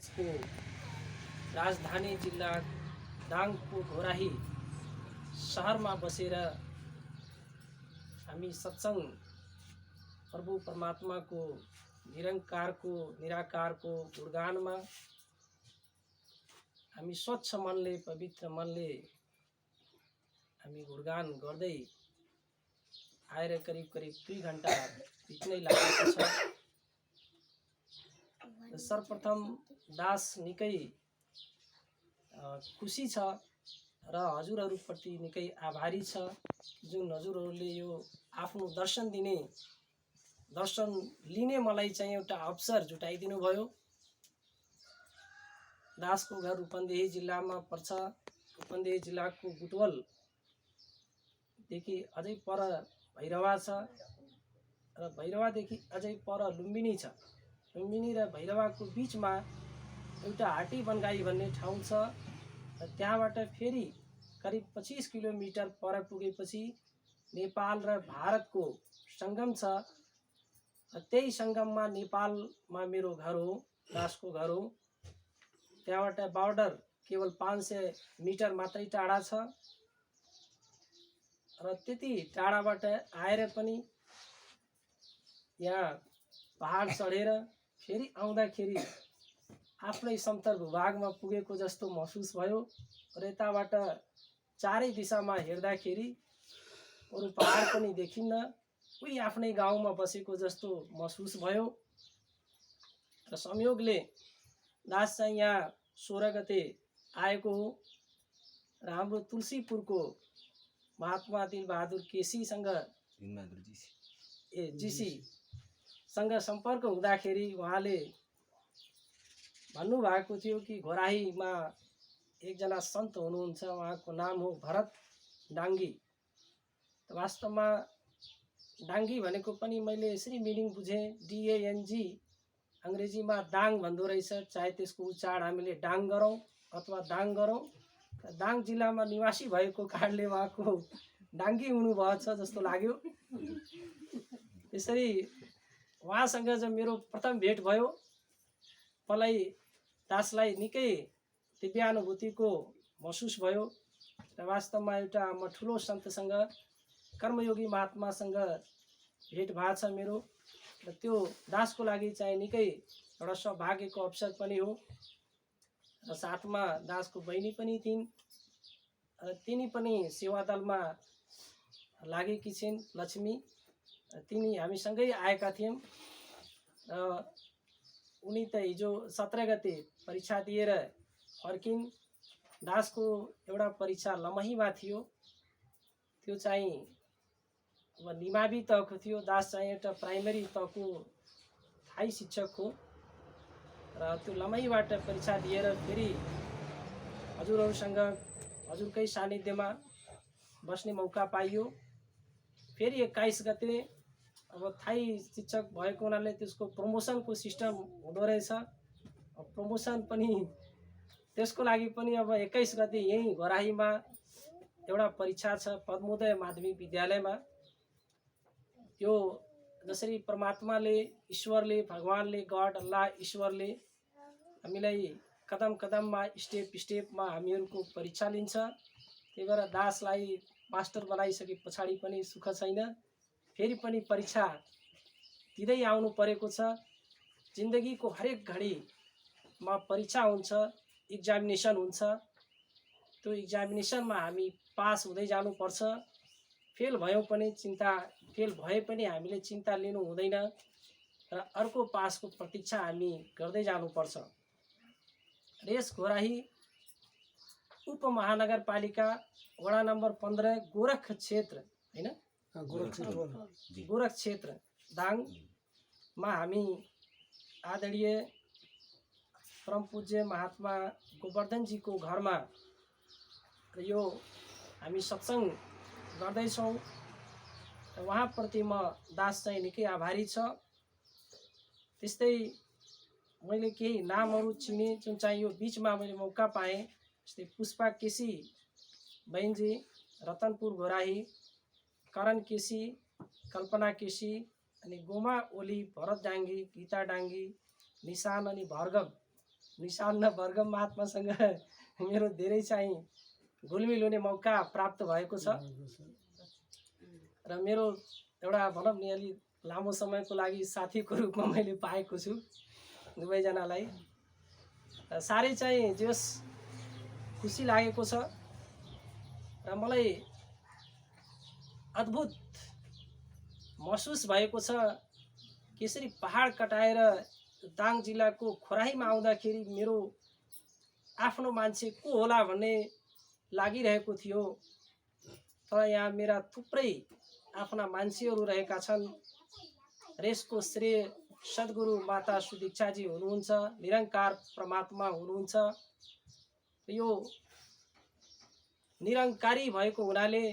यसको राजधानी जिल्ला दाङको घोराही सहरमा बसेर हामी सत्संग प्रभु परमात्माको निरंकारको निराकारको गुणगानमा हामी स्वच्छ मनले पवित्र मनले हामी गुणगान गर्दै आएर करिब करिब 2 घण्टा बित्नै लागेको छ। सर्वप्रथम दास निकै खुसी छ र हजुरहरूप्रति निकै आभारी छ जुन हजुरहरूले यो आफ्नो दर्शन लिने मलाई चाहिँ एउटा अवसर जुटाइदिनु भयो। दासको घर रूपन्देही जिल्लामा पर्छ। रूपन्देही जिल्लाको बुटवल देखि अझै पर भैरवा छ र भैरवादेखि अझै पर लुम्बिनी छ। लुम्बिनी र भैरवाको बीचमा एउटा हाटी बनगाई भन्ने ठाउँ छ र त्यहाँबाट फेरि करिब 25 किलोमिटर पर पुगेपछि नेपाल र भारतको सङ्गम छ र त्यही सङ्गममा नेपालमा मेरो घर हो, दासको घर हो। त्यहाँबाट बर्डर केवल 500 मिटर मात्रै टाढा छ र त्यति टाढाबाट आएर पनि यहाँ पहाड चढेर फेरि आउँदाखेरि आफ्नै समतल भूभागमा पुगेको जस्तो महसुस भयो र यताबाट चारै दिशामा हेर्दाखेरि अरू पहाड पनि देखिन्न, उही आफ्नै गाउँमा बसेको जस्तो महसुस भयो। र संयोगले दास चाहिँ यहाँ 16 गते आएको हो र हाम्रो तुलसीपुरको महात्मा दिलबहादुर केसीसँग जीसीसँग सम्पर्क हुँदाखेरि उहाँले भन्नुभएको थियो कि घोराहीमा एकजना सन्त हुनुहुन्छ, उहाँको नाम हो भरत डाङ्गी। वास्तवमा डाङ्गी भनेको पनि मैले यसरी मिनिङ बुझेँ, DANG अङ्ग्रेजीमा दाङ भन्दो रहेछ, चाहे त्यसको उच्चारण हामीले डाङ गरौँ अथवा दाङ गरौँ। दाङ जिल्लामा निवासी भएको कारणले उहाँको डाङ्गी हुनुभएछ जस्तो लाग्यो। त्यसरी उहाँसँग जब मेरो प्रथम भेट भयो, मलाई दासलाई निकै दिव्यानुभूतिको महसुस भयो र वास्तवमा एउटा म ठुलो सन्तसँग कर्मयोगी महात्मासँग भेट भएको छ मेरो र त्यो दासको लागि चाहिँ निकै एउटा सौभाग्यको अवसर पनि हो। र साथमा दासको बहिनी पनि थिइन् र तिनी पनि सेवादलमा लागेकी छिन्, लक्ष्मी। तिनी हामीसँगै आएका थियौँ र उनी त हिजो 17 गते परीक्षा दिएर फर्किन्। दासको एउटा परीक्षा लमहीमा थियो, त्यो चाहिँ अब निमावी तहको थियो। दास चाहिँ एउटा प्राइमरी तहको थाई शिक्षक हो र त्यो लमहीबाट परीक्षा दिएर फेरि हजुरहरूसँग हजुरकै सानिध्यमा बस्ने मौका पाइयो। फेरि 21 गते अब थाई शिक्षक भएको हुनाले त्यसको प्रमोसनको सिस्टम हुँदो रहेछ। प्रमोसन पनि त्यसको लागि पनि अब 21 गते यहीँ घोराहीमा एउटा परीक्षा छ पद्मोदय माध्यमिक विद्यालयमा। त्यो जसरी परमात्माले, ईश्वरले, भगवानले, गड अल्लाह ईश्वरले हामीलाई कदम कदममा स्टेपमा हामीहरूको परीक्षा लिन्छ। त्यही भएर दासलाई मास्टर बनाइसके पछाडि पनि सुख छैन, फेरि पनि परीक्षा दिँदै आउनु परेको छ। जिन्दगीको हरेक घडीमा परीक्षा हुन्छ, इक्जामिनेसन हुन्छ। त्यो इक्जामिनेसनमा हामी पास हुँदै जानुपर्छ। फेल भए पनि हामीले चिन्ता लिनु हुँदैन र अर्को पासको प्रतीक्षा हामी गर्दै जानुपर्छ। यस घोराही उपमहानगरपालिका वडा नम्बर 15 गोरख क्षेत्र हैन, गोरख क्षेत्र दाङमा हामी आदरणीय परम पूज्य महात्मा गोवर्धनजीको घरमा यो हामी सत्सङ्ग गर्दैछौँ। उहाँप्रति म दास चाहिँ निकै आभारी छ। त्यस्तै मैले केही नामहरू चिने जुन चाहिँ यो बिचमा मैले मौका पाएँ। जस्तै पुष्पा केसी बहिनी, रतनपुर घोराही, करण केसी, कल्पना केसी, अनि गोमा ओली, भरत डाङ्गी, गीता डाङ्गी, निशान अनि भार्गव निशान वर्गम महात्मासँग मेरो धेरै चाहिँ घुलमिल हुने मौका प्राप्त भएको छ र मेरो एउटा भनौँ नि अलि लामो समयको लागि साथीको रूपमा मैले पाएको छु दुवैजनालाई। साह्रै चाहिँ जस खुसी लागेको छ र मलाई अद्भुत महसुस भएको छ यसरी पहाड कटाएर दाङ जिल्लाको खोराहीमा आउँदाखेरि मेरो आफ्नो मान्छे को होला भन्ने लागिरहेको थियो। तर यहाँ मेरा थुप्रै आफ्ना मान्छेहरू रहेका छन् र यसको श्रेय सद्गुरु माता सुदीक्षाजी हुनुहुन्छ, निरङ्कार परमात्मा हुनुहुन्छ। यो निरङ्कारी भएको हुनाले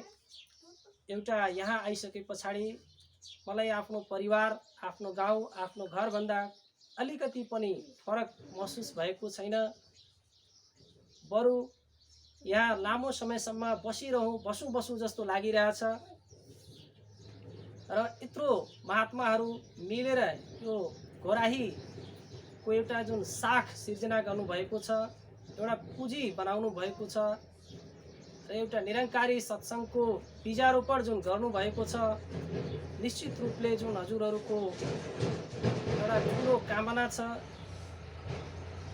एउटा यहाँ आइसके पछाडि मलाई आफ्नो परिवार, आफ्नो गाउँ, आफ्नो घरभन्दा अलिकति पनि फरक महसुस भएको छैन। बरु यहाँ लामो समयसम्म बसौँ जस्तो लागिरहेछ र यत्रो महात्माहरू मिलेर यो घोराहीको एउटा जुन साख सिर्जना गर्नुभएको छ, एउटा पुँजी बनाउनु भएको छ र एउटा निरङ्कारी सत्सङ्गको बीजारोपण जुन गर्नुभएको छ, निश्चित रूपले जुन हजुरहरूको एउटा ठुलो कामना छ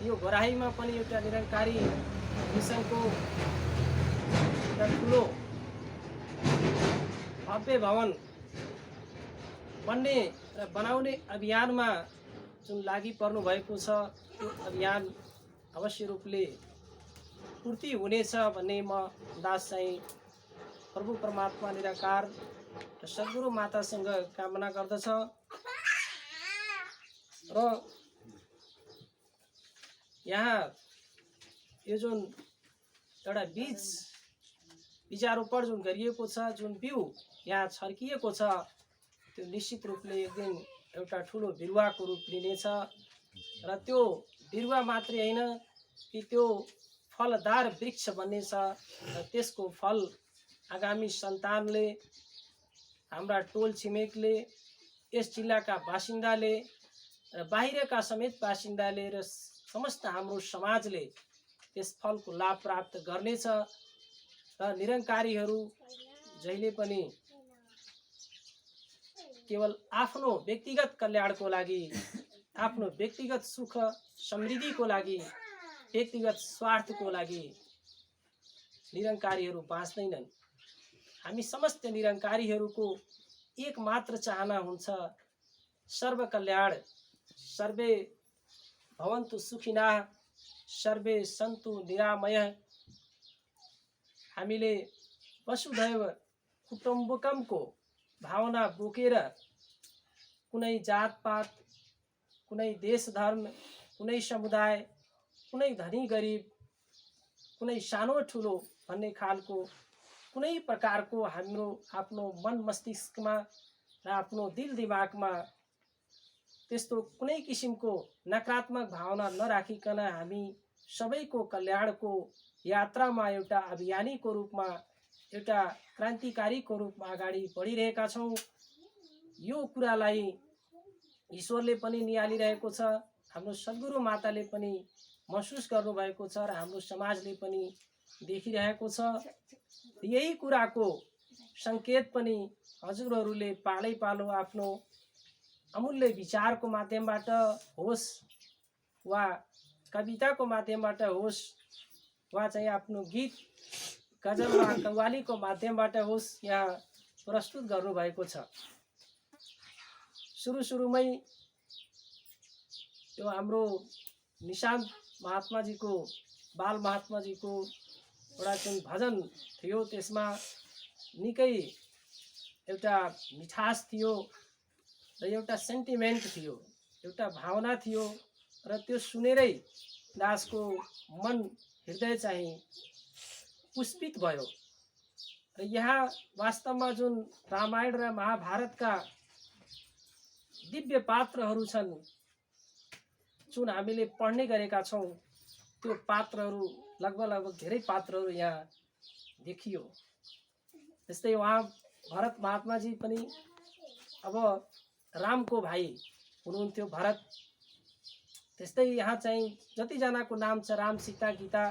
यो घोराहीमा पनि एउटा निरङ्कारी मिसनको एउटा ठुलो भव्य भवन बन्ने र बनाउने अभियानमा जुन लागि पर्नु भएको छ त्यो अभियान अवश्य रूपले पूर्ति हुनेछ भन्ने म दास चाहिँ प्रभु परमात्मा निराकार र सद्गुरु मातासँग कामना गर्दछ। र यहाँ यो जुन एउटा बीजारोपण जुन गरिएको छ, जुन बिउ यहाँ छर्किएको छ, त्यो निश्चित रूपले एक दिन एउटा ठुलो बिरुवाको रूप लिनेछ र त्यो बिरुवा मात्रै होइन कि त्यो फलदार वृक्ष बन्नेछ र त्यसको फल आगामी सन्तानले, हाम्रा टोल छिमेकले, यस जिल्लाका बासिन्दाले र बाहिरका समेत बासिन्दाले र समस्त हाम्रो समाजले त्यस फलको लाभ प्राप्त गर्नेछ र निरङ्कारीहरू जहिले पनि केवल आफ्नो व्यक्तिगत कल्याणको लागि, आफ्नो व्यक्तिगत सुख समृद्धिको लागि, व्यक्तिगत स्वार्थको लागि निरङ्कारीहरू बाँच्दैनन्। हामी समस्त निरङ्कारीहरूको एक मात्र चाहना हुन्छ, सर्व कल्याण, सर्वे भवन्तु सुखिनः, सर्वे सन्तु निरामयः। हामीले वसुधैव कुटुम्बकमको भावना बोकेर कुनै जातपात, कुनै देश धर्म, कुनै समुदाय, कुनै धनी गरिब, कुनै सानो ठुलो भन्ने खालको कुनै प्रकारको हाम्रो आफ्नो मन मस्तिष्कमा र आफ्नो दिल दिमागमा त्यस्तो कुनै किसिमको नकारात्मक भावना नराखिकन हामी सबैको कल्याणको यात्रामा एउटा अभियानीको रूपमा, एउटा क्रान्तिकारीको रूपमा अगाडि बढिरहेका छौँ। यो कुरालाई ईश्वरले पनि निहालिरहेको छ, हाम्रो सद्गुरु माताले पनि महसुस गर्नुभएको छ र हाम्रो समाजले पनि देखिरहेको छ। यही कुराको सङ्केत पनि हजुरहरूले पालै पालो आफ्नो अमूल्य विचारको माध्यमबाट होस् वा कविताको माध्यमबाट होस् वा चाहिँ आफ्नो गीत गजल वा कव्वालीको माध्यमबाट होस् यहाँ प्रस्तुत गर्नुभएको छ। सुरुमै यो हाम्रो निशान्त महात्माजीको, बाल महात्माजीको एउटा जुन भजन थियो त्यसमा निकै एउटा मिठास थियो र एउटा सेन्टिमेन्ट थियो, एउटा भावना थियो र त्यो सुनेरै दासको मन हृदय चाहिँ पुष्पित भयो। र यहाँ वास्तवमा जुन रामायण र महाभारतका दिव्य पात्रहरू छन्, जुन हामीले पढ्ने गरेका छौँ, त्यो पात्रहरू लगभग धेरै पात्रहरू यहाँ देखियो। जस्तै उहाँ भरत महात्माजी पनि अब रामको भाइ हुनुहुन्थ्यो भरत त्यस्तै यहाँ चाहिँ जतिजनाको नाम छ राम सीता गीता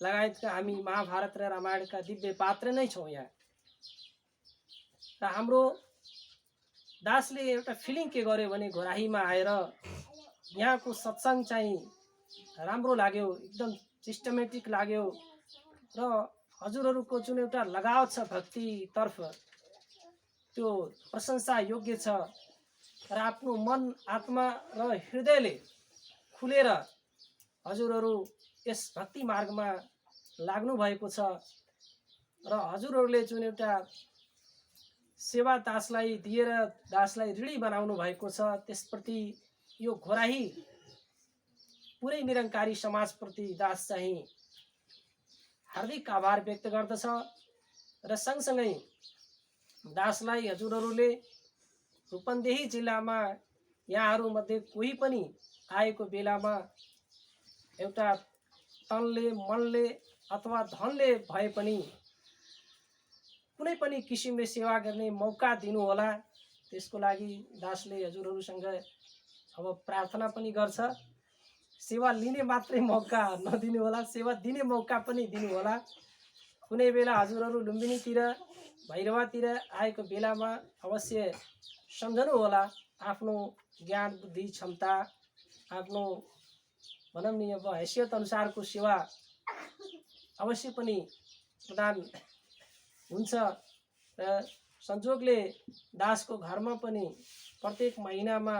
लगायतका हामी महाभारत र रामायणका दिव्य पात्र नै छौँ यहाँ। र हाम्रो दासले एउटा फिलिङ के गर्यो भने घोराहीमा आएर यहाँको सत्सङ्ग चाहिँ राम्रो लाग्यो, एकदम सिस्टमेटिक लाग्यो र हजुरहरूको जुन एउटा लगाव छ भक्तितर्फ त्यो प्रशंसा योग्य छ र आफ्नो मन आत्मा र हृदयले खुलेर हजुरहरू यस भक्ति मार्गमा लाग्नु भएको छ र हजुरहरूले जुन एउटा सेवा दासलाई दिएर दासलाई ऋणी बनाउनु भएको छ त्यसप्रति यो घोराही पुरै निरङ्कारी समाजप्रति दास चाहिँ हार्दिक आभार व्यक्त गर्दछ र सँगसँगै दासलाई हजुरहरूले रूपन्देही जिल्लामा यहाँहरूमध्ये कोही पनि आएको बेलामा एउटा तनले मनले अथवा धनले भए पनि कुनै पनि किसिमले सेवा गर्ने मौका दिनुहोला। त्यसको लागि दासले हजुरहरूसँग अब प्रार्थना पनि गर्छ, सेवा लिने मात्रै मौका नदिनु होला, सेवा दिने मौका पनि दिनु होला। कुनै बेला हजुरहरू लुम्बिनीतिर भैरवातिर आएको बेलामा अवश्य सम्झनु होला, आफ्नो ज्ञान बुद्धि क्षमता आफ्नो भनौँ नि अब हैसियत अनुसारको सेवा अवश्य पनि प्रदान हुन्छ। र संजोगले दासको घरमा पनि प्रत्येक महिनामा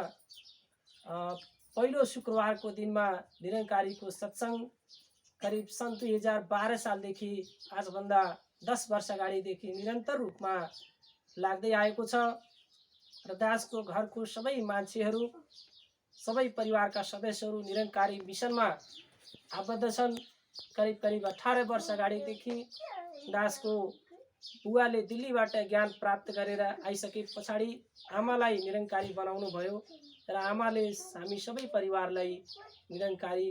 पहिलो शुक्रबारको दिनमा निरङ्कारीको सत्सङ्ग करिब सन् 2012 सालदेखि आजभन्दा 10 वर्ष अगाडिदेखि निरन्तर रूपमा लाग्दै आएको छ र दासको घरको सबै मान्छेहरू सबै परिवारका सदस्यहरू निरङ्कारी मिसनमा आबद्ध छन्। करिब करिब 18 वर्ष अगाडिदेखि दासको बुवाले दिल्लीबाट ज्ञान प्राप्त गरेर आइसके पछाडि आमालाई निरङ्कारी बनाउनु भयो र आमाले हामी सबै परिवारलाई निरङ्कारी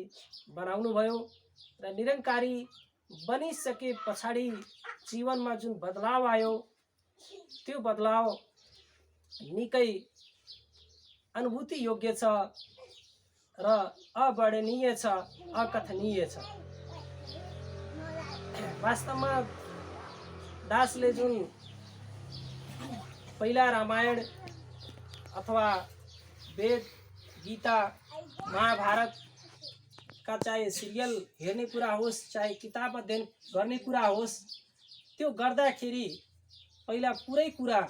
बनाउनु भयो र निरङ्कारी बनिसके पछाडि जीवनमा जुन बदलाव आयो त्यो बदलाव निकै अनुभूति योग्य छ र अवर्णनीय छ, अकथनीय छ। वास्तवमा दासले जुन पहिला रामायण अथवा वेद गीता महाभारतका चाहे सिरियल हेर्ने कुरा होस् चाहे किताब अध्ययन गर्ने कुरा होस्, त्यो गर्दाखेरि पहिला पुरै कुरा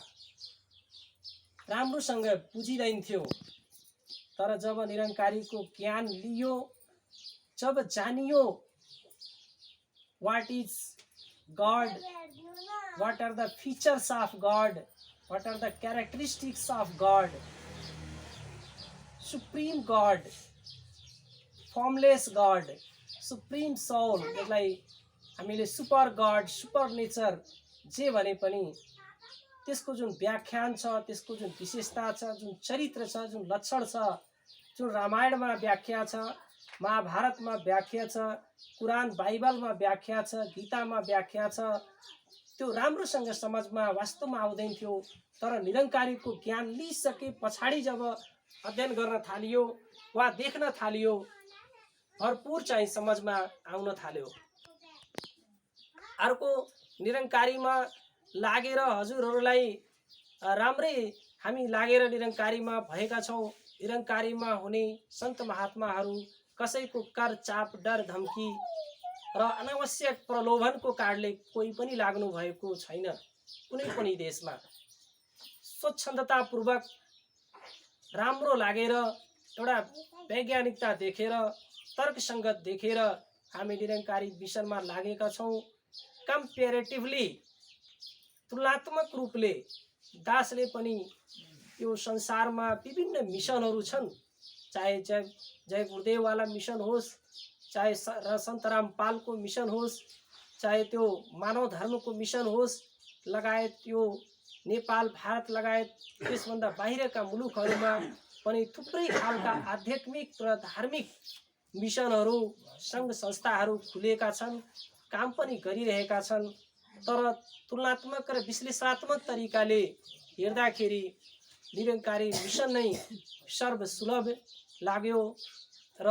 राम्रोसँग बुझिँदैन्थ्यो। तर जब निरङ्कारीको ज्ञान लियो, जब जानियो what is God, what are the features of God, what are the characteristics of God, supreme God, formless God, supreme soul, जसलाई हामीले सुपर गॉड सुपर नेचर जे भने पनि त्यसको जुन व्याख्यान छ, त्यसको जुन विशेषता छ, जुन चरित्र छ, जुन लक्षण छ, जुन रामायणमा व्याख्या छ, महाभारतमा व्याख्या छ, कुरान बाइबलमा व्याख्या छ, गीतामा व्याख्या छ, त्यो राम्रोसँग समझमा वास्तवमा आउँदैन थियो। तर निरङ्कारीको ज्ञान लिइसके पछाडि जब अध्ययन गर्न थालियो वा देख्न थालियो, भरपूर चाहिँ समझमा आउन थाल्यो। अर्को निरङ्कारीमा लागेर हजुरहरूलाई राम्रै हामी लागेर निरङ्कारीमा भएका छौँ। निरङ्कारीमा हुने सन्त महात्माहरू कसैको कर चाप डर धम्की र अनावश्यक प्रलोभनको कारणले कोही पनि लाग्नु भएको छैन। कुनै पनि देशमा स्वच्छन्दतापूर्वक राम्रो लागेर एउटा वैज्ञानिकता देखेर तर्कसङ्गत देखेर हामी निरङ्कारी मिसनमा लागेका छौँ। कम्पेरेटिभली तुलनात्मक रूपले दासले पनि यो संसारमा विभिन्न मिसनहरू छन्, चाहे जय गुरुदेववाला मिसन होस्, चाहे सन्तराम पालको मिसन होस्, चाहे त्यो मानव धर्मको मिसन होस्, लगायत यो नेपाल भारत लगायत त्यसभन्दा बाहिरका मुलुकहरूमा पनि थुप्रै खालका आध्यात्मिक र धार्मिक मिसनहरू सङ्घ संस्थाहरू खुलेका छन्, काम पनि गरिरहेका छन्। तर तुलनात्मक र विश्लेषणात्मक तरिकाले हेर्दाखेरि निरङ्कारी मिसन नै सर्वसुलभ लाग्यो र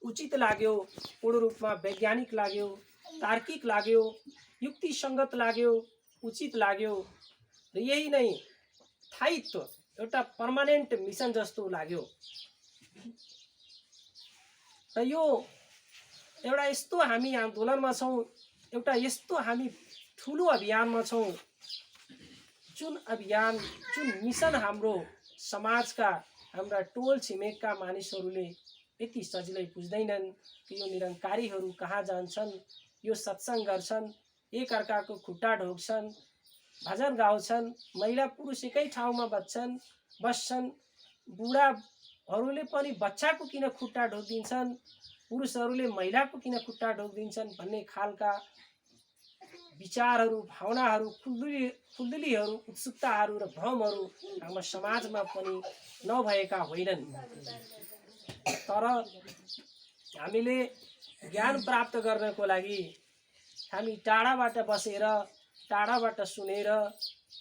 उचित लाग्यो, पूर्ण रूपमा वैज्ञानिक लाग्यो, तार्किक लाग्यो, युक्तिसङ्गत लाग्यो, उचित लाग्यो र यही नै स्थायित्व एउटा पर्मानेन्ट मिसन जस्तो लाग्यो। र यो एउटा यस्तो हामी आन्दोलनमा छौँ, एउटा यस्तो हामी ठुलो अभियानमा छौँ, जुन अभियान, जुन मिसन हाम्रो समाजका, हाम्रा टोल छिमेकका मानिसहरूले यति सजिलै बुझ्दैनन् कि यो निरङ्कारीहरू कहाँ जान्छन्, यो सत्सङ्ग गर्छन्, एकअर्काको खुट्टा ढोक्छन्, भजन गाउँछन्, महिला पुरुष एकै ठाउँमा बस्छन्, बुढाहरूले पनि बच्चाको किन खुट्टा ढोकिदिन्छन्, पुरुषहरूले महिलाको किन खुट्टा ढोकिदिन्छन् भन्ने खालका विचारहरू, भावनाहरू, खुल्दुलीहरू, उत्सुकताहरू र भ्रमहरू हाम्रो समाजमा पनि नभएका होइनन्। तर हामीले ज्ञान प्राप्त गर्नको लागि हामी टाढाबाट बसेर, टाढाबाट सुनेर,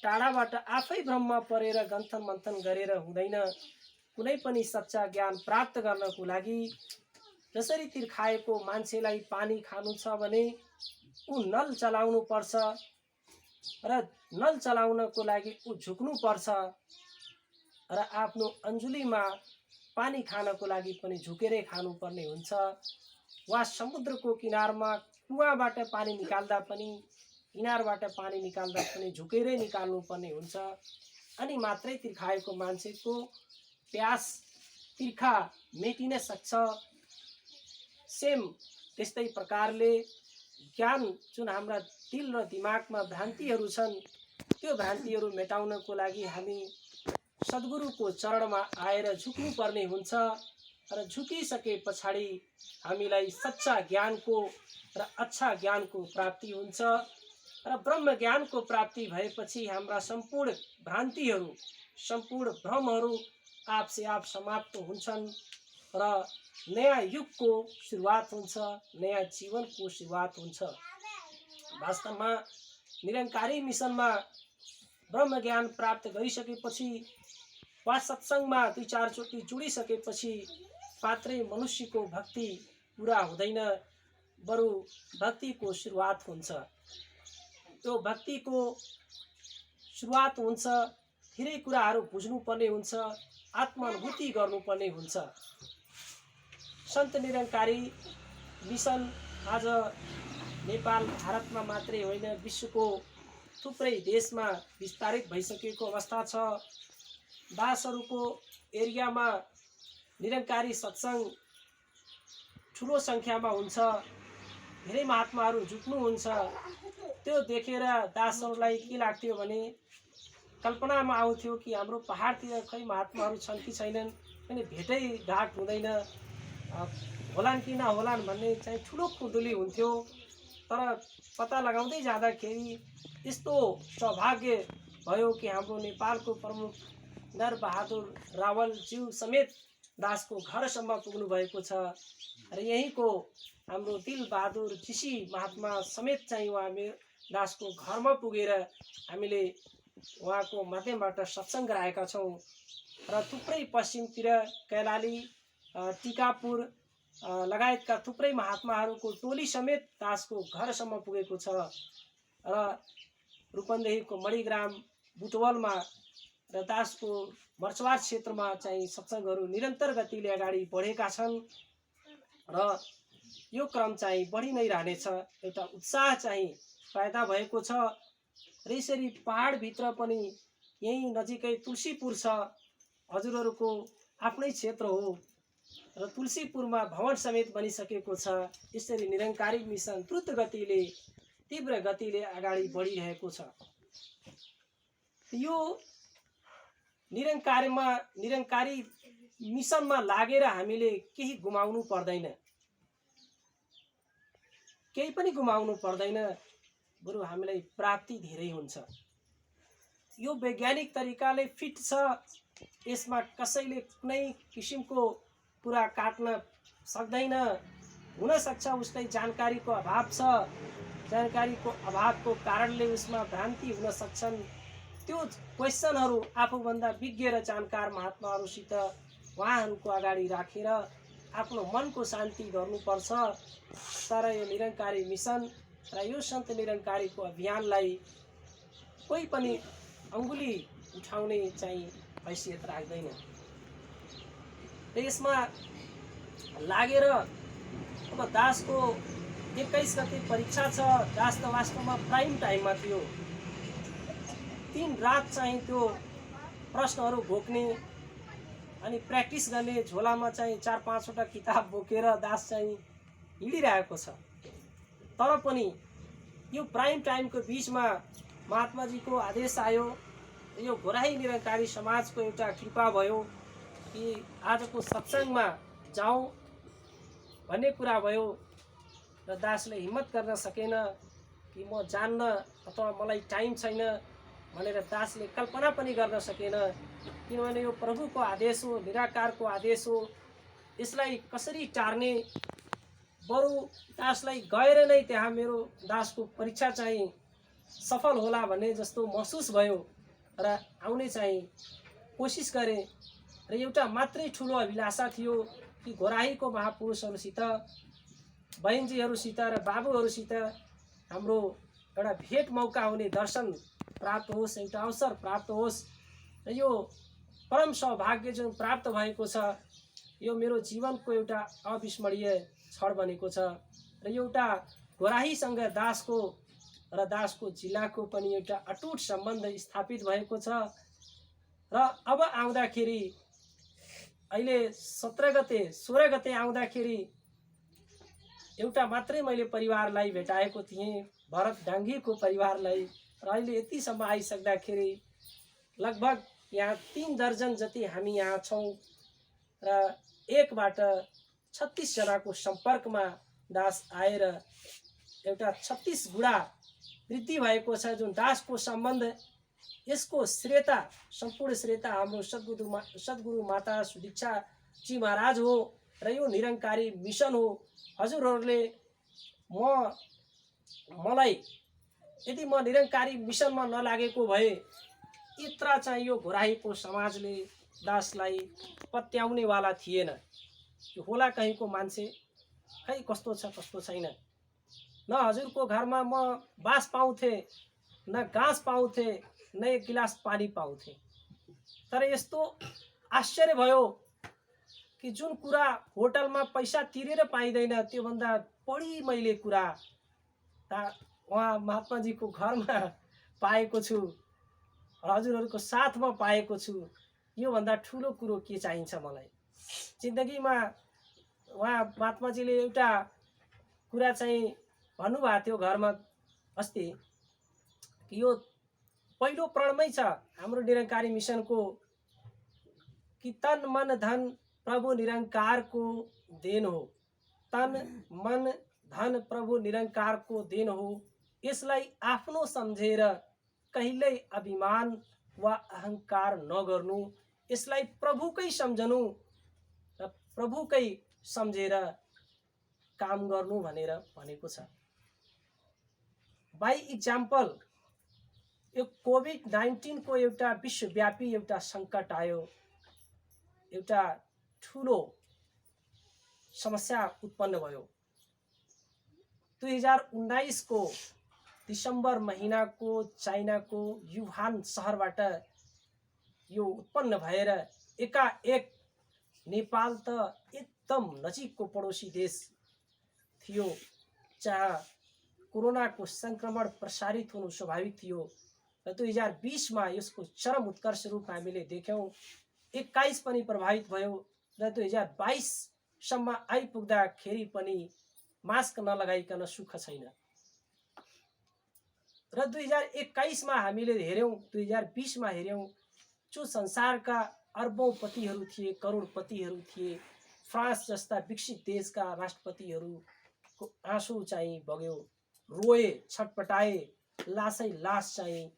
टाढाबाट आफै भ्रममा परेर गन्थन मन्थन गरेर हुँदैन। कुनै पनि सच्चा ज्ञान प्राप्त गर्नको लागि जसरी तिर्खाएको मान्छेलाई पानी खानु छ भने ऊ नल चलाउनु पर्छ र नल चलाउनको लागि ऊ झुक्नु पर्छ र आफ्नो अन्जुलीमा पानी खानको लागि पनि झुकेरै खानुपर्ने हुन्छ। वा समुद्रको किनारमा कुवाबाट पानी निकाल्दा पनि, इनारबाट पानी निकाल्दा पनि झुकेरै निकाल्नुपर्ने हुन्छ। अनि मात्रै तिर्खाएको मान्छेको प्यास, तिर्खा मेटिन सक्छ। सेम त्यस्तै प्रकारले ज्ञान, जुन हाम्रा दिल र दिमागमा भ्रान्तिहरू छन्, त्यो भ्रान्तिहरू मेटाउनको लागि हामी सद्गुरुको चरणमा आएर झुक्नुपर्ने हुन्छ र झुकिसके पछाडि हामीलाई सच्चा ज्ञानको र अच्छा ज्ञानको प्राप्ति हुन्छ र ब्रह्म ज्ञानको प्राप्ति भएपछि हाम्रा सम्पूर्ण भ्रान्तिहरू, सम्पूर्ण भ्रमहरू आपसे आप समाप्त हुन्छन् र नयाँ युगको सुरुवात हुन्छ, नयाँ जीवनको सुरुवात हुन्छ। वास्तवमा निरङ्कारी मिसनमा ब्रह्म ज्ञान प्राप्त गरिसकेपछि वा सत्सङ्गमा 2-4 चोटि जुडिसकेपछि मात्रै मनुष्यको भक्ति पुरा हुँदैन, बरु भक्तिको सुरुवात हुन्छ। त्यो भक्तिको सुरुवात हुन्छ, धेरै कुराहरू बुझ्नुपर्ने हुन्छ, आत्मानुभूति गर्नुपर्ने हुन्छ। सन्त निरङ्कारी मिसन आज नेपाल, भारतमा मात्रै होइन, विश्वको थुप्रै देशमा विस्तारित भइसकेको अवस्था छ। दासहरूको एरियामा निरङ्कारी सत्सङ्ग ठुलो सङ्ख्यामा हुन्छ, धेरै महात्माहरू झुक्नुहुन्छ। त्यो देखेर दासहरूलाई के लाग्थ्यो भने कल्पनामा आउँथ्यो कि हाम्रो पहाडतिर खै महात्माहरू छन् कि छैनन्, अनि भेटै घाट हुँदैन, होलान् कि नहोलान् भन्ने चाहिँ ठुलो खुर्दुली हुन्थ्यो। तर पत्ता लगाउँदै जाँदाखेरि यस्तो सौभाग्य भयो कि हाम्रो नेपालको प्रमुख नरबहादुर रावलज्यू समेत दासको घरसम्म पुग्नु भएको छ र यहीँको हाम्रो दिलबहादुर ऋषि महात्मा समेत चाहिँ उहाँ दासको घरमा पुगेर हामीले उहाँको माध्यमबाट सत्सङ्ग गराएका छौँ र थुप्रै पश्चिमतिर कैलाली, टिकापुर लगायतका थुप्रै महात्माहरूको टोली समेत दासको घरसम्म पुगेको छ र रूपन्देहीको मणिग्राम, बुटवलमा र दासको मर्चवार क्षेत्रमा चाहिँ सत्सङ्गहरू निरन्तर गतिले अगाडि बढेका छन् र यो क्रम चाहिँ बढी नै रहनेछ। एउटा उत्साह चाहिँ पैदा भएको छ र यसरी पहाडभित्र पनि यही नजिकै तुलसीपुर छ, हजुरहरूको आफ्नै क्षेत्र हो र तुलसीपुरमा भवन समेत बनिसकेको छ। यसरी निरङ्कारी मिसन द्रुत गतिले, तीव्र गतिले अगाडि बढिरहेको छ। यो निरङ्कारी मिसनमा लागेर हामीले केही गुमाउनु पर्दैन, केही पनि गुमाउनु पर्दैन, बरु हामीलाई प्राप्ति धेरै हुन्छ। यो वैज्ञानिक तरिकाले फिट छ, यसमा कसैले कुनै किसिमको कुरा काट्न सक्दैन। हुनसक्छ उसलाई जानकारीको अभाव छ, जानकारीको अभावको कारणले उसमा भ्रान्ति हुन सक्छन्। त्यो क्वेसनहरू आफूभन्दा विज्ञ र जानकार महात्माहरूसित उहाँहरूको अगाडि राखेर आफ्नो मनको शान्ति गर्नुपर्छ। तर यो निरङ्कारी मिसन र यो सन्त निरङ्कारीको अभियानलाई कोही पनि अङ्गुली उठाउने चाहिँ हैसियत राख्दैन। र यसमा लागेर अब दासको 21 गते परीक्षा छ। दास त वास्तवमा प्राइम टाइममा थियो। 3 रात चाहिँ त्यो प्रश्नहरू घोक्ने अनि प्र्याक्टिस गर्ने, झोलामा चाहिँ 4-5 वटा किताब बोकेर दास चाहिँ हिँडिरहेको छ। तर पनि यो प्राइम टाइमको बिचमा महात्माजीको आदेश आयो। यो घोराही निरङ्कारी समाजको एउटा कृपा भयो कि आजको सत्सङ्गमा जाउँ भन्ने कुरा भयो। र दासले हिम्मत गर्न सकेन कि म जान्न अथवा मलाई टाइम छैन भनेर दासले कल्पना पनि गर्न सकेन। किनभने यो प्रभुको आदेश हो, निराकारको आदेश हो। यसलाई कसरी टार्ने, बरु दासलाई गएर नै त्यहाँ मेरो दासको परीक्षा चाहिँ सफल होला भन्ने जस्तो महसुस भयो र आउने चाहिँ कोसिस गरेँ। र एउटा मात्रै ठुलो अभिलाषा थियो कि घोराहीको महापुरुषहरूसित, बहिनीजीहरूसित र बाबुहरूसित हाम्रो एउटा भेट मौका हुने, दर्शन प्राप्त होस्, एउटा अवसर प्राप्त होस्। र यो परम सौभाग्य जुन प्राप्त भएको छ, यो मेरो जीवनको एउटा अविस्मरणीय क्षण बनेको छ। र एउटा घोराहीसँग दासको र दासको जिल्लाको पनि एउटा अटुट सम्बन्ध स्थापित भएको छ। र अब आउँदाखेरि अहिले 17 गते 16 गते आउँदाखेरि एउटा मात्रै मैले परिवारलाई भेटाएको थिएँ, भरत डाङ्गीको परिवारलाई। र अहिले यतिसम्म आइसक्दाखेरि लगभग यहाँ 3 दर्जन जति हामी यहाँ छौँ। र एकबाट 36 जनाको सम्पर्कमा दास आएर एउटा 36 गुणा वृद्धि भएको छ। जुन दासको सम्बन्ध, यसको श्रेता, सम्पूर्ण श्रेता हाम्रो सद्गुरु माता सुदीक्षा जी महाराज हो। र यो निरङ्कारी मिसन हो। हजुरहरूले मलाई यदि म निरङ्कारी मिसनमा नलागेको भए यत्र चाहिँ यो घोराहीको समाजले दासलाई पत्याउनेवाला थिएन। यो होला कहीँको मान्छे, खै कस्तो छ कस्तो छैन। न हजुरको घरमा म बास पाउँथेँ, न घाँस पाउँथेँ, न एक गिलास पानी पाउँथेँ। तर यस्तो आश्चर्य भयो कि जुन कुरा होटलमा पैसा तिरेर पाइँदैन, त्योभन्दा बढी मैले कुरा उहाँ महात्माजीको घरमा पाएको छु, हजुरहरूको साथमा पाएको छु। योभन्दा ठुलो कुरो के चाहिन्छ मलाई जिन्दगीमा। उहाँ महात्माजीले एउटा कुरा चाहिँ भन्नुभएको थियो घरमा अस्ति, कि यो पहिलो प्रणमै छ हाम्रो निरङ्कारी मिसनको, कि तन मन धन प्रभु निरङ्कारको देन हो। तन मन धन प्रभु निरङ्कारको देन हो। यसलाई आफ्नो सम्झेर कहिल्यै अभिमान वा अहङ्कार नगर्नु, यसलाई प्रभुकै सम्झनु र प्रभुकै सम्झेर काम गर्नु भनेर भनेको छ। बाई इक्जाम्पल यो कोभिड-19 को एउटा विश्वव्यापी एउटा सङ्कट आयो, एउटा ठुलो समस्या उत्पन्न भयो। 2019 को दिसम्बर महिनाको चाइनाको युहान सहरबाट यो उत्पन्न भएर एकाएक नेपाल त एकदम नजिकको पडोसी देश थियो, जहाँ कोरोनाको संक्रमण प्रसारित हुनु स्वाभाविक थियो। र 2020 मा यसको चरम उत्कर्ष रूप हामीले देख्यौँ। 21 पनि प्रभावित भयो र 2022 सम्म आइपुग्दाखेरि पनि मास्क नलगाइकन सुख छैन। र 2021 मा हामीले हेर्यौँ, 2020 मा हेर्यौँ, जो संसारका अर्बौंपतिहरू थिए, करोडपतिहरू थिए, फ्रान्स जस्ता विकसित देशका राष्ट्रपतिहरूको आँसु चाहिँ बग्यो, रोए, छटपटाए, लासै लास चाहिँ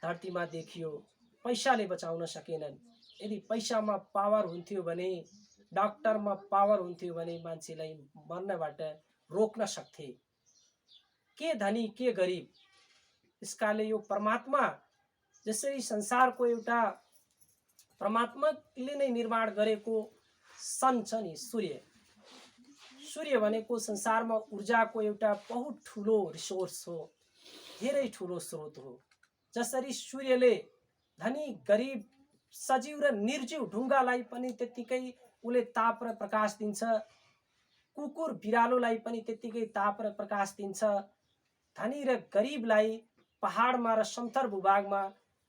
धरतीमा देखियो। पैसाले बचाउन सकेनन्। यदि पैसामा पावर हुन्थ्यो भने, डाक्टरमा पावर हुन्थ्यो भने मान्छेलाई मर्नबाट रोक्न सक्थे। के धनी के गरिब, यसकाले यो परमात्मा जसरी संसारको एउटा परमात्माले नै निर्माण गरेको सन छ नि, सूर्य, सूर्य भनेको संसारमा ऊर्जाको एउटा बहुत ठुलो रिसोर्स हो, धेरै ठुलो स्रोत हो। जसरी सूर्यले धनी गरिब सजीव र निर्जीव ढुङ्गालाई पनि त्यत्तिकै उसले ताप र प्रकाश दिन्छ, कुकुर बिरालोलाई पनि त्यत्तिकै ताप र प्रकाश दिन्छ। धनी र गरिबलाई पहाडमा र समथर भूभागमा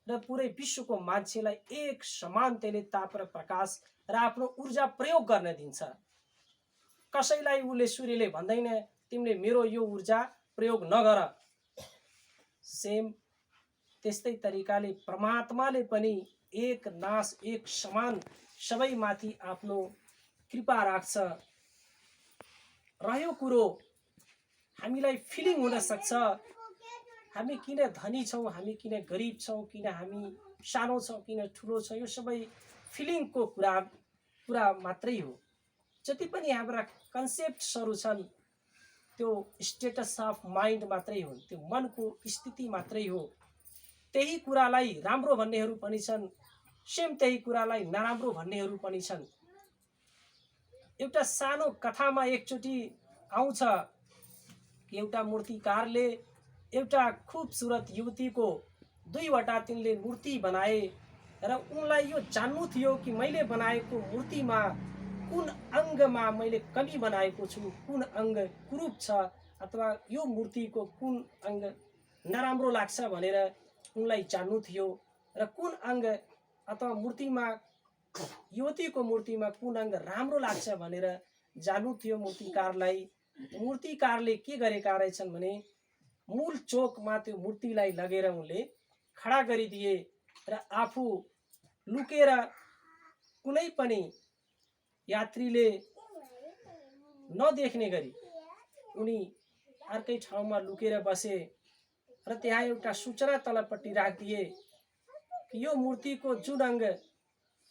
र पुरै विश्वको मान्छेलाई एक समान त्यसले ताप र प्रकाश र आफ्नो ऊर्जा प्रयोग गर्न दिन्छ। कसैलाई उसले सूर्यले भन्दैन तिमीले मेरो यो ऊर्जा प्रयोग नगर। सेम त्यस्तै तरिकाले परमात्माले पनि एक नाश एक समान सबैमाथि आफ्नो कृपा राख्छ। रह्यो कुरो हामीलाई फिलिङ हुन सक्छ हामी किन धनी छौँ, हामी किन गरिब छौँ, किन हामी सानो छौँ, किन ठुलो छौँ, यो सबै फिलिङको कुरा मात्रै हो। जति पनि हाम्रा कन्सेप्ट्सहरू छन् त्यो स्टेटस अफ माइन्ड मात्रै हुन्, त्यो मनको स्थिति मात्रै हो। त्यही कुरालाई राम्रो भन्नेहरू पनि छन्, सेम त्यही कुरालाई नराम्रो भन्नेहरू पनि छन्। एउटा सानो कथामा एकचोटि आउँछ कि एउटा मूर्तिकारले एउटा खूबसूरत युवतीको दुईवटा तिनले मूर्ति बनाए र उनलाई यो जान्नु थियो कि मैले बनाएको मूर्तिमा कुन अङ्गमा मैले कमी बनाएको छु, कुन अङ्ग कुरूप छ अथवा यो मूर्तिको कुन अङ्ग नराम्रो लाग्छ भनेर उनलाई जान्नु थियो। र कुन अङ्ग अथवा मूर्तिमा युवतीको मूर्तिमा कुन अङ्ग राम्रो लाग्छ भनेर जान्नु थियो मूर्तिकारलाई। मूर्तिकारले के गरेका रहेछन् भने मूल चोकमा त्यो मूर्तिलाई लगेर उनले खडा गरिदिए र आफू लुकेर कुनै पनि यात्रीले नदेख्ने गरी उनी अर्कै ठाउँमा लुकेर बसे र त्यहाँ एउटा सूचना तलपट्टि राखिदिए कि यो मूर्तिको जुन अङ्ग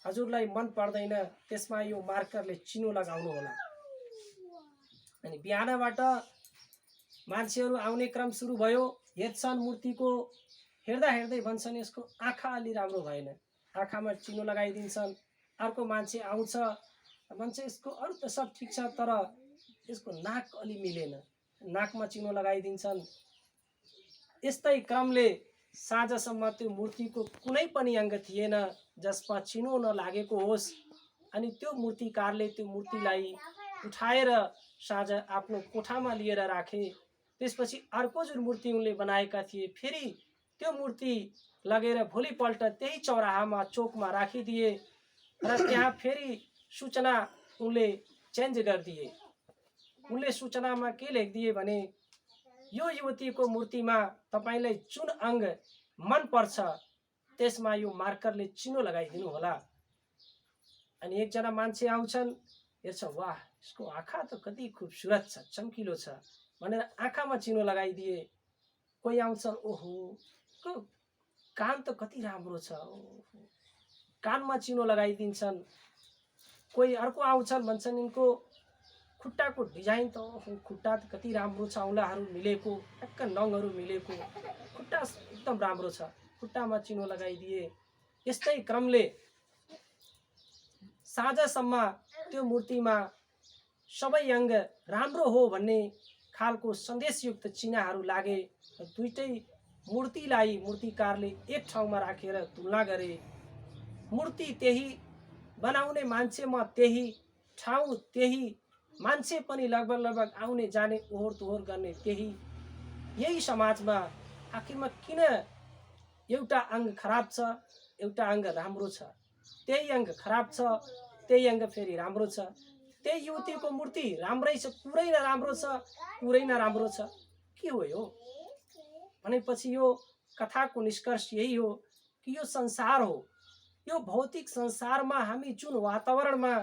हजुरलाई मन पर्दैन त्यसमा यो मार्करले चिनो लगाउनु होला। अनि बिहानबाट मान्छेहरू आउने क्रम सुरु भयो। हेर्छन् मूर्तिको, हेर्दा हेर्दै भन्छन् यसको आँखा अलि राम्रो भएन, आँखामा चिनो लगाइदिन्छन्। अर्को मान्छे आउँछ भन्छ यसको अरू त सब ठिक छ तर यसको नाक अलि मिलेन, नाकमा चिनो लगाइदिन्छन्। यस्तै क्रमले साँझसम्म त्यो मूर्तिको कुनै पनि अङ्ग थिएन जसमा चिनो नलागेको होस्। अनि त्यो मूर्तिकारले त्यो मूर्तिलाई उठाएर साँझ आफ्नो कोठामा लिएर राखे। त्यसपछि अर्को जुन मूर्ति उनले बनाएका थिए फेरि त्यो मूर्ति लगेर भोलिपल्ट त्यही चौराहामा चोकमा राखिदिए र त्यहाँ फेरि सूचना उनले चेन्ज गरिदिए। उनले सूचनामा के लेखिदिए भने यो युवतीको मूर्तिमा तपाईँलाई जुन अङ्ग मन पर्छ त्यसमा यो मार्करले चिनो लगाइदिनु होला। अनि एकजना मान्छे आउँछन्, हेर्छ वाह यसको आँखा त कति खुबसुरत छ, चम्किलो छ भनेर आँखामा चिनो लगाइदिए। कोही आउँछन् ओहो कान त कति राम्रो छ, कानमा चिनो लगाइदिन्छन्। कोही अर्को आउँछन् भन्छन् यिनको खुट्टाको डिजाइन त खुट्टा त कति राम्रो छ, औँलाहरू मिलेको, ठ्याक्क नङहरू मिलेको, खुट्टा एकदम राम्रो छ, खुट्टामा चिनो लगाइदिए। यस्तै क्रमले साँझसम्म त्यो मूर्तिमा सबै अङ्ग राम्रो हो भन्ने खालको सन्देशयुक्त चिन्हहरू लागे। दुईटै मूर्तिलाई मूर्तिकारले एक ठाउँमा राखेर तुलना गरे। मूर्ति त्यही, बनाउने मान्छेमा त्यही, ठाउँ त्यही, मान्छे पनि लगभग लगभग आउने जाने ओहोर दोहोर गर्ने त्यही। यही समाजमा आखिरमा किन एउटा अङ्ग खराब छ एउटा अङ्ग राम्रो छ, त्यही अङ्ग खराब छ त्यही अङ्ग फेरि राम्रो छ, त्यही युवतीको मूर्ति राम्रै छ पुरै नराम्रो छ, पुरै नराम्रो छ, के हो यो भनेपछि यो कथाको निष्कर्ष यही हो कि यो संसार हो। यो भौतिक संसारमा हामी जुन वातावरणमा,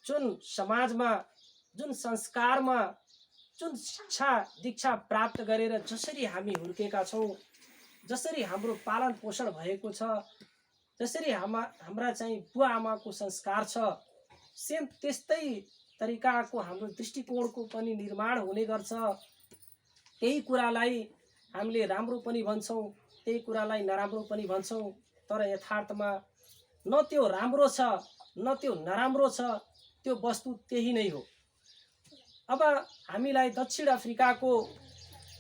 जुन समाजमा, जुन संस्कारमा, जुन शिक्षा दीक्षा प्राप्त गरेर जसरी हामी हुर्केका छौँ, जसरी हाम्रो पालन पोषण भएको छ, जसरी हाम्रा चाहिँ बुवा आमाको संस्कार छ, सेम त्यस्तै तरिकाको हाम्रो दृष्टिकोणको पनि निर्माण हुने गर्छ। त्यही कुरालाई हामीले राम्रो पनि भन्छौँ, त्यही कुरालाई नराम्रो पनि भन्छौँ, तर यथार्थमा न त्यो राम्रो छ न त्यो नराम्रो छ, त्यो वस्तु त्यही नै हो। अब हामीलाई दक्षिण अफ्रिकाको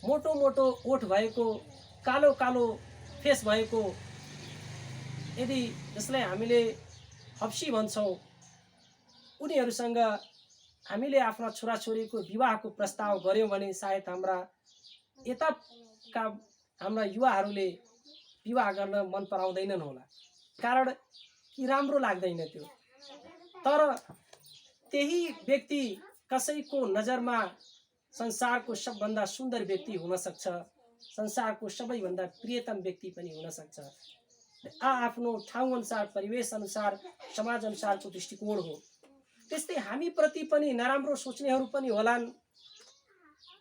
मोटो मोटो ओठ भएको कालो कालो फेस भएको यदि जसलाई हामीले हप्सी भन्छौँ उनीहरूसँग हामीले आफ्ना छोराछोरीको विवाहको प्रस्ताव गऱ्यौँ भने सायद यताका हाम्रा युवाहरूले विवाह गर्न मन पराउँदैनन् होला, कारण कि राम्रो लाग्दैन त्यो। तर त्यही व्यक्ति कसैको नजरमा संसारको सबभन्दा सुन्दर व्यक्ति हुन सक्छ, संसारको सबैभन्दा प्रियतम व्यक्ति पनि हुन सक्छ। आफ्नो ठाउँ अनुसार, परिवेश अनुसार, समाज अनुसारको दृष्टिकोण हो। त्यस्तै हामी प्रति पनि नराम्रो सोच्नेहरू पनि होलान्,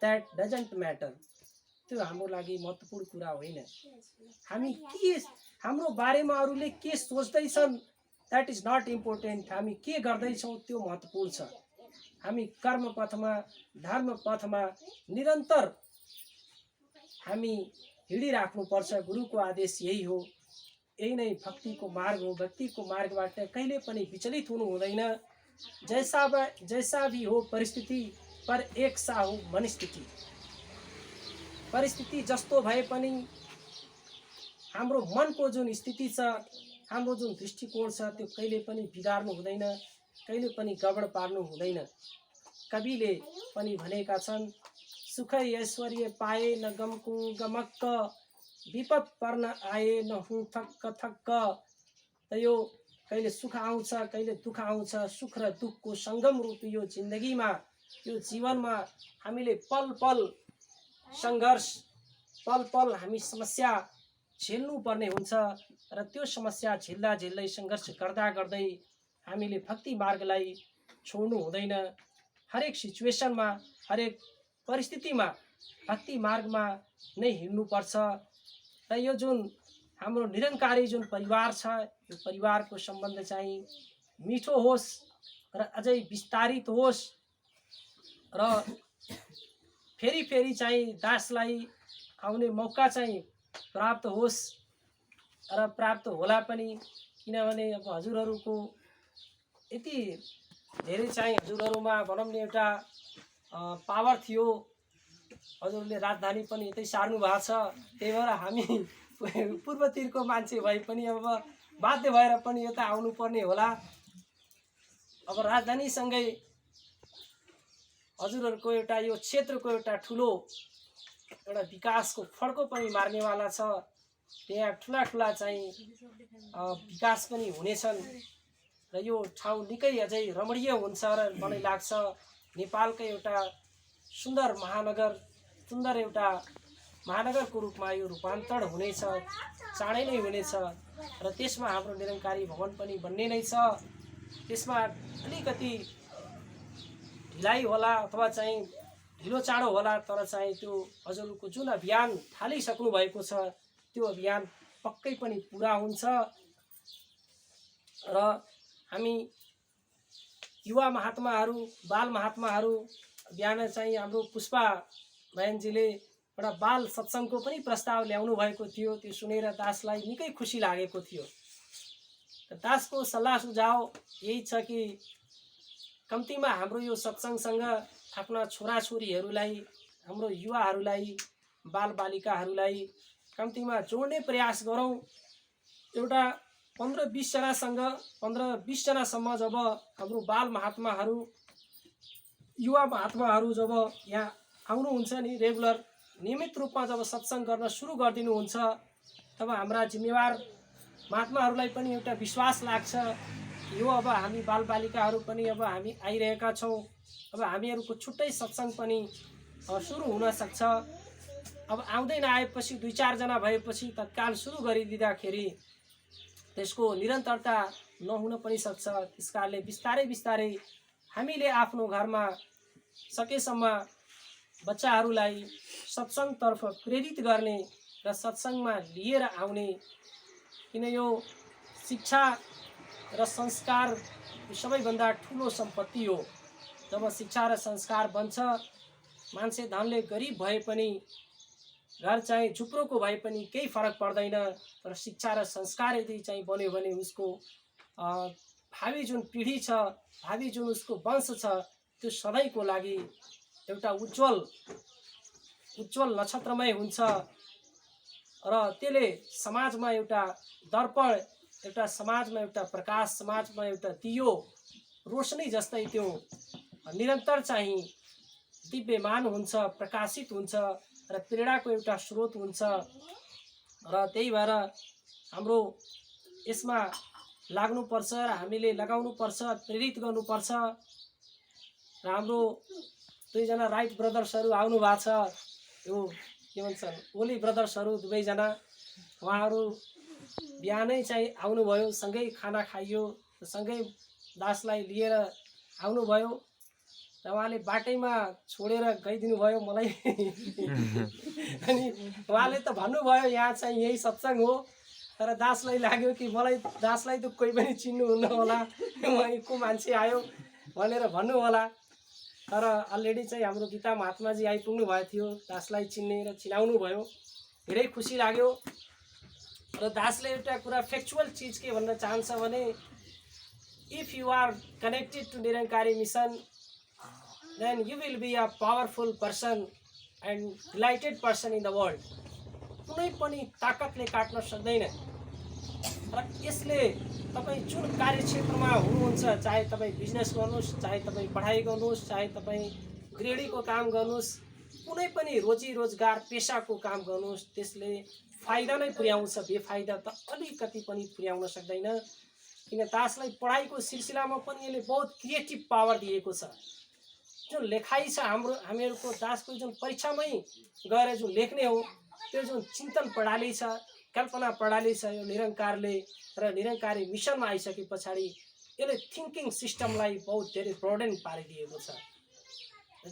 द्याट डजन्ट म्याटर। त्यो हाम्रो लागि महत्त्वपूर्ण कुरा होइन। हामी के हाम्रो बारेमा अरूले के सोच्दैछन् द्याट इज नट इम्पोर्टेन्ट। हामी के गर्दैछौँ त्यो महत्त्वपूर्ण छ। हामी कर्म पथमा, धर्म पथमा निरन्तर हामी हिँडिराख्नुपर्छ। गुरुको आदेश यही हो, यही नै भक्तिको मार्ग हो। भक्तिको मार्गबाट कहिले पनि विचलित हुनु हुँदैन। जैसा भी हो परिस्थिति, पर एक सा हो मनस्थिति। परिस्थिति जस्तो भए पनि हाम्रो मनको जुन स्थिति छ, हाम्रो जुन दृष्टिकोण छ, त्यो कहिले पनि बिगार्नु हुँदैन, कहिले पनि गडबड पार्नु हुँदैन। कविले पनि भनेका छन्, सुख ऐश्वर्य पाए न गमको गमक्क, विपद पर्न आए न हुँ थक्क थक्क। त यो कहिले सुख आउँछ, कहिले दुःख आउँछ। सुख र दुःखको सङ्गम रूपी यो जिन्दगीमा, यो जीवनमा हामीले पल पल सङ्घर्ष, पल पल हामी समस्या झेल्नु पर्ने हुन्छ। र त्यो समस्या झेल्दा झेल्दै, सङ्घर्ष गर्दा गर्दै हामीले भक्ति मार्गलाई छोड्नु हुँदैन। हरेक सिचुएसनमा, हरेक परिस्थितिमा भक्ति मार्गमा नै हिँड्नुपर्छ। र यो जुन हाम्रो निरङ्कारी जुन परिवार छ, यो परिवारको सम्बन्ध चाहिँ मिठो होस् र अझै विस्तारित होस्। र फेरि फेरि चाहिँ दासलाई आउने मौका चाहिँ प्राप्त होस् र प्राप्त होला पनि। किनभने अब हजुरहरूको यति धेरै चाहिँ हजुरहरूमा भनौँ न एउटा पावर थियो। हजुरले राजधानी पनि यतै सार्नु भएको छ। त्यही भएर हामी पूर्वतिरको मान्छे भए पनि अब बाध्य भएर पनि यता आउनुपर्ने होला। अब राजधानीसँगै हजुरहरूको एउटा यो क्षेत्रको एउटा ठुलो एउटा विकासको फड्को पनि मार्नेवाला छ। त्यहाँ ठुला ठुला चाहिँ विकास पनि हुनेछन् र यो ठाउँ निकै अझै रमणीय हुन्छ र मलाई लाग्छ नेपालकै एउटा सुन्दर एउटा महानगरको रूपमा यो रूपान्तरण हुनेछ, चाँडै नै हुनेछ। र त्यसमा हाम्रो निरङ्कारी भवन पनि बन्ने नै छ। त्यसमा अलिकति ढिलाइ होला अथवा चाहिँ ढिलो चाँडो होला, तर चाहिँ त्यो हजुरहरूको जुन अभियान थालिसक्नु भएको छ त्यो अभियान पक्कै पनि पुरा हुन्छ। र हामी युवा महात्माहरू, बाल महात्माहरू, बिहान चाहिँ हाम्रो पुष्पा बहनजीले एउटा बाल सत्सङ्गको पनि प्रस्ताव ल्याउनु भएको थियो। त्यो सुनेर दासलाई निकै खुसी लागेको थियो। दासको सल्लाह सुझाव यही छ कि कम्तीमा हाम्रो यो सत्सङ्गसँग आफ्ना छोराछोरीहरूलाई, हाम्रो युवाहरूलाई, बालबालिकाहरूलाई कम्तीमा जोड्ने प्रयास गरौँ। एउटा 15-20 जनासँग, 15-20 जनासम्म जब हाम्रो बाल महात्माहरू, युवा महात्माहरू जब यहाँ आउनुहुन्छ नि, रेगुलर नियमित रूपमा जब सत्सङ्ग गर्न सुरु गरिदिनुहुन्छ, तब हाम्रा जिम्मेवार महात्माहरूलाई पनि एउटा विश्वास लाग्छ, यो अब हामी बालबालिकाहरू पनि अब हामी आइरहेका छौँ, अब हामीहरूको छुट्टै सत्सङ्ग पनि सुरु हुनसक्छ। अब आउँदै नआएपछि 2-4 जना भएपछि तत्काल सुरु गरिदिँदाखेरि त्यसको निरन्तरता नहुन पनि सक्छ। त्यस कारणले बिस्तारै बिस्तारै हामीले आफ्नो घरमा सकेसम्म बच्चाहरूलाई सत्सङ्गतर्फ प्रेरित गर्ने र सत्सङ्गमा लिएर आउने। किन यो शिक्षा र संस्कार सबैभन्दा ठुलो सम्पत्ति हो। जब शिक्षा र संस्कार बन्छ, मान्छे धनले गरिब भए पनि, घर चाहिँ झुप्रोको भए पनि केही फरक पर्दैन। तर शिक्षा र संस्कार यदि चाहिँ बन्यो भने उसको भावी जुन पिँढी छ, भावी जुन उसको वंश छ, त्यो सधैँको लागि एउटा उज्जवल नक्षत्रमय हुन्छ र त्यसले समाजमा एउटा दर्पण, एउटा समाजमा एउटा प्रकाश, समाजमा एउटा दियो रोशनी जस्तै त्यो निरन्तर चाहिँ दिव्यमान हुन्छ, प्रकाशित हुन्छ र प्रेरणाको एउटा स्रोत हुन्छ। र त्यही भएर हाम्रो यसमा लाग्नुपर्छ र हामीले लगाउनुपर्छ, प्रेरित गर्नुपर्छ। र हाम्रो दुईजना राइट ब्रदर्सहरू आउनु भएको छ, यो के भन्छन् ओली ब्रदर्सहरू दुवैजना, उहाँहरू बिहानै चाहिँ आउनुभयो, सँगै खाना खाइयो, सँगै दासलाई लिएर आउनुभयो र उहाँले बाटैमा छोडेर गइदिनु भयो मलाई। अनि उहाँले त भन्नुभयो यहाँ चाहिँ यही सत्सङ्ग हो, तर दासलाई लाग्यो कि मलाई दासलाई त कोही पनि चिन्नुहुन्न होला, वहीँ को मान्छे आयो भनेर भन्नु होला। तर अलरेडी चाहिँ हाम्रो गीता महात्माजी आइपुग्नु भएको थियो, दासलाई चिन्ने र चिनाउनु भयो, धेरै खुसी लाग्यो। र दासले एउटा कुरा फ्याक्चुअल चिज के भन्न चाहन्छ भने, if you are connected to Nirankari Mission then you will be a powerful person and delighted person in the world. कुनै पनि ताकतले काट्न सक्दैन। र यसले तपाईँ जुन कार्यक्षेत्रमा हुनुहुन्छ, चाहे तपाईँ बिजनेस गर्नुहोस्, चाहे तपाईँ पढाइ गर्नुहोस्, चाहे तपाईँ गृहिणीको काम गर्नुहोस्, कुनै पनि रोजी रोजगार पेसाको काम गर्नुहोस्, त्यसले फाइदा नै पुर्याउँछ, बेफाइदा त अलिकति पनि पुर्याउन सक्दैन। किन दासलाई पढाइको सिलसिलामा पनि यसले बहुत क्रिएटिभ पावर दिएको छ। जुन लेखाइ छ हामीहरूको दासको, जुन परीक्षामै गएर जुन लेख्ने हो, त्यो जुन चिन्तन प्रणाली छ, कल्पना प्रणाली छ, यो निरङ्कारले र निरङ्कारी मिसनमा आइसके पछाडि यसले थिङ्किङ सिस्टमलाई बहुत धेरै ब्रोडेन पारिदिएको छ।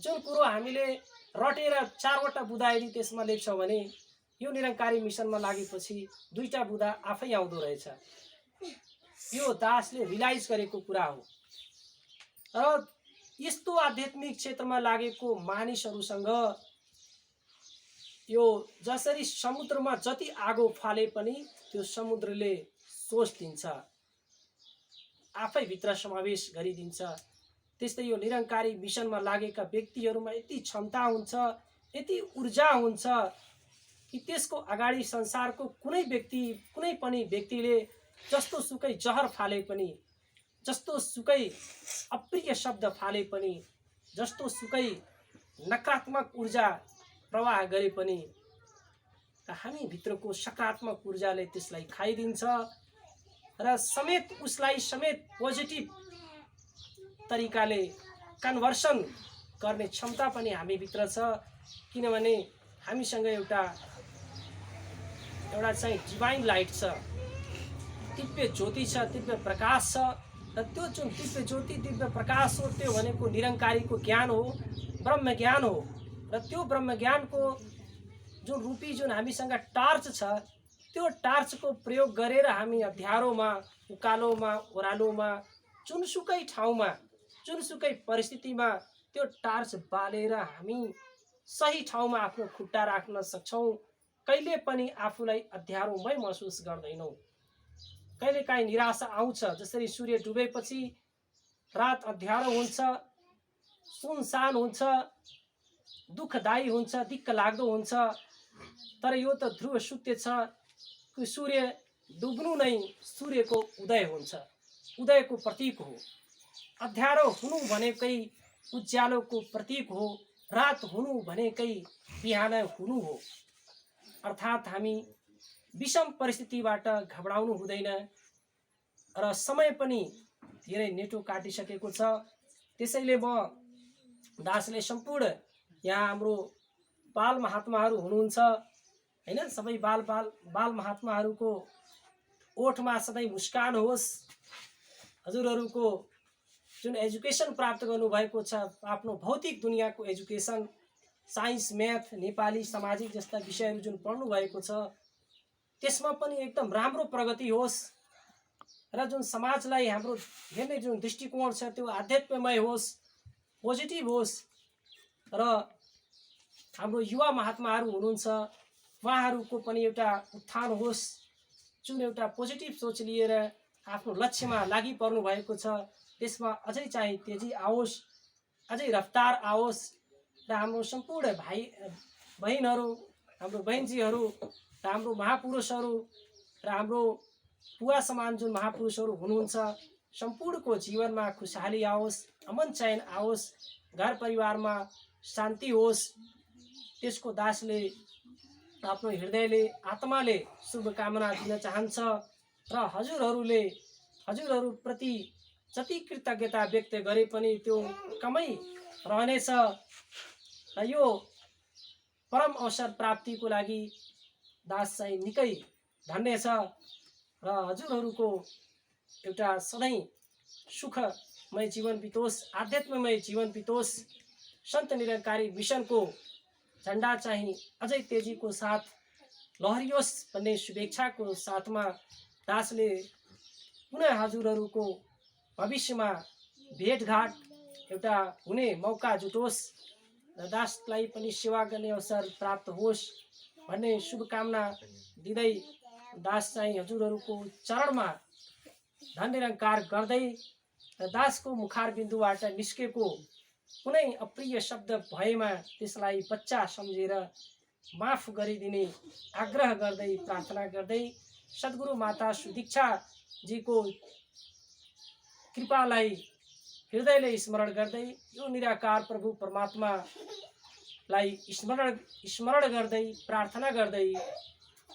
जुन कुरो हामीले रटेर 4वटा बुँदा यदि त्यसमा लेख्छौँ भने यो निरङ्कारी मिसनमा लागेपछि 2टा बुँदा आफै आउँदो रहेछ। यो दासले रियलाइज गरेको कुरा हो। र यस्तो आध्यात्मिक क्षेत्रमा लागेको मानिसहरूसँग यो जसरी समुद्रमा जति आगो फाले पनि त्यो समुद्रले सोच दिन्छ, आफै भित्र समावेश गरिदिन्छ। त्यस्तै यो निरङ्कारी मिसनमा लागेका व्यक्तिहरूमा यति क्षमता हुन्छ, यति ऊर्जा हुन्छ कि त्यसको अगाडि संसारको कुनै पनि व्यक्तिले जस्तो सुकै जहर फाले पनि, जस्तो सुकै अप्रिय शब्द फाले पनि, जस्तो सुकै नकारात्मक ऊर्जा प्रवाह गरे पनि हामी भित्रको सकारात्मक ऊर्जाले त्यसलाई खाइदिन्छ र उसलाई पोजिटिभ तरिकाले कन्भर्सन गर्ने क्षमता पनि हामी भित्र छ। किनभने हामीसँग एउटा चाहिँ डिभाइन लाइट छ, दिव्य ज्योति छ, दिव्य प्रकाश छ। र त्यो जुन दिव्य ज्योति, दिव्य प्रकाश हो, त्यो भनेको निरङ्कारीको ज्ञान हो, ब्रह्म ज्ञान हो। र त्यो ब्रह्म ज्ञानको जुन रूपी जुन हामीसँग टार्च छ, त्यो टार्चको प्रयोग गरेर हामी अँध्यारोमा, उकालोमा, ओह्रालोमा, जुनसुकै ठाउँमा, जुनसुकै परिस्थितिमा त्यो टार्च बालेर हामी सही ठाउँमा आफ्नो खुट्टा राख्न सक्छौँ। कहिले पनि आफूलाई अँध्यारोमै महसुस गर्दैनौँ। कहिलेकाहीँ निराशा आउँछ, जसरी सूर्य डुबेपछि रात अँध्यारो हुन्छ, सुनसान हुन्छ, दुःखदायी हुन्छ, दिक्क लाग्दो हुन्छ। तर यो त ध्रुव सत्य छ कि सूर्य डुब्नु नै सूर्यको उदय हुन्छ, उदयको प्रतीक हो। अँध्यारो हुनु भनेकै उज्यालोको प्रतीक हो, रात हुनु भनेकै बिहान हुनु हो। अर्थात् हामी विषम परिस्थितिबाट घबराउनु हुँदैन र समय पनि धेरै नेटो काटिसकेको छ। त्यसैले म दासले सम्पूर्ण यहाँ हाम्रो बाल महात्माहरू हुनुहुन्छ हैन, सबै बाल महात्माहरूको ओठमा सधैँ मुस्कान होस्। हजुरहरूको जुन एजुकेसन प्राप्त गर्नुभएको छ, आफ्नो भौतिक दुनियाँको एजुकेसन, साइन्स, म्याथ, नेपाली, सामाजिक जस्ता विषयहरू जुन पढ्नु भएको छ, त्यसमा पनि एकदम राम्रो प्रगति होस् र जुन समाजलाई हाम्रो हेर्ने जुन दृष्टिकोण छ त्यो आध्यात्ममय होस्, पोजिटिभ होस्। र हाम्रो युवा महात्माहरू हुनुहुन्छ, उहाँहरूको पनि एउटा उत्थान होस्, जुन एउटा पोजिटिभ सोच लिएर आफ्नो लक्ष्यमा लागि पर्नु भएको छ, त्यसमा अझै चाहिँ तेजी आओस्, अझै रफ्तार आओस् र हाम्रो सम्पूर्ण भाइ बहिनीहरू, हाम्रो बहिनीजीहरू र हाम्रो महापुरुषहरू र हाम्रो बुवा समान जुन महापुरुषहरू हुनुहुन्छ सम्पूर्णको जीवनमा खुशहाली आओस्, अमन चैन आओस्, घर परिवारमा शान्ति होस्। त्यसको दासले आफ्नो हृदयले आत्माले शुभकामना दिन चाहन्छ र हजुरहरूप्रति जति कृतज्ञता व्यक्त गरे पनि त्यो कमै रहनेछ र यो परम अवसर प्राप्तिको लागि दास चाहिँ निकै धन्य छ र हजुरहरूको एउटा सधैँ सुखमय जीवन बितोस्, आध्यात्ममय जीवन बितोस्। सन्त निरंकारी मिसनको झन्डा चाहिँ अझै तेजीको साथ लहरियोस् भन्ने शुभेच्छाको साथमा दासले पुनः हजुरहरूको भविष्यमा भेटघाट एउटा हुने मौका जुटोस् र दासलाई पनि सेवा गर्ने अवसर प्राप्त होस् भन्ने शुभकामना दिँदै दास चाहिँ हजुरहरूको चरणमा धन निरंकार गर्दै र दासको मुखार बिन्दुबाट निस्केको कुनै अप्रिय शब्द भएमा त्यसलाई बच्चा सम्झेर माफ गरिदिने आग्रह गर्दै प्रार्थना गर्दै सद्गुरु माता सुदीक्षा जीको कृपालाई हृदयले स्मरण गर्दै यो निराकार प्रभु परमात्मालाई स्मरण गर्दै प्रार्थना गर्दै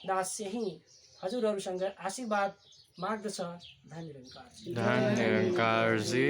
दास यही हजुरहरूसँग आशीर्वाद माग्दछ। धन निरंकार जी।